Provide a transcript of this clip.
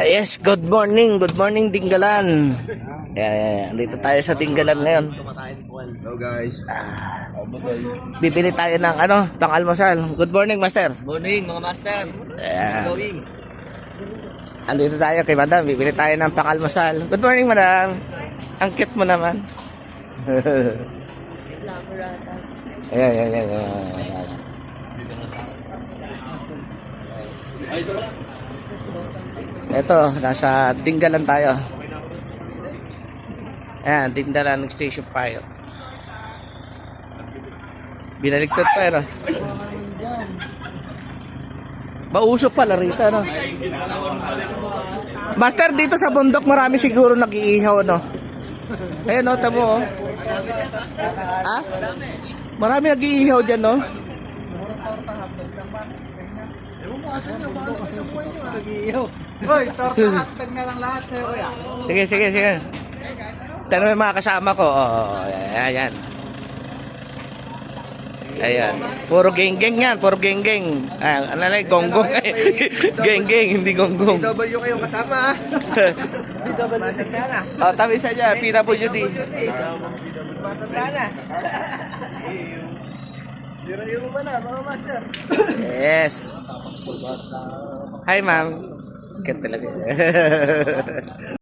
Yes, good morning Dinggalan. Dito tayo sa Dinggalan ngayon. Hello guys. Bibili tayo ng pang-almusal. Good morning, master. Morning mga master. Going. Andito tayo kay madam, bibili tayo ng pang-almusal. Good morning, madam. Ang cute mo naman. Ayan. Ito, nasa Dinggalan tayo. Ayan, Dinggalan Station Fire. Binaligtad pa yun. Mausok pala rito, no? Master, dito sa bundok marami siguro nag-iihaw, no? Ayan, no, tamo, oh. Ha? Marami nag-iihaw dyan, no? Hoy, torta hotdog na lang lahat sa'yo. Sige. Tanong yung mga kasama ko. Ayan. Ayan. Puro geng-geng yan. Puro geng-geng. Ano lang, gonggong. Geng-geng, hindi gonggong. PW kayong kasama ha. PW na. Tabi sa dyan. PWD. Matanda na. Biro mo ba na mga master? Yes. Hi, ma'am. Kat talaga.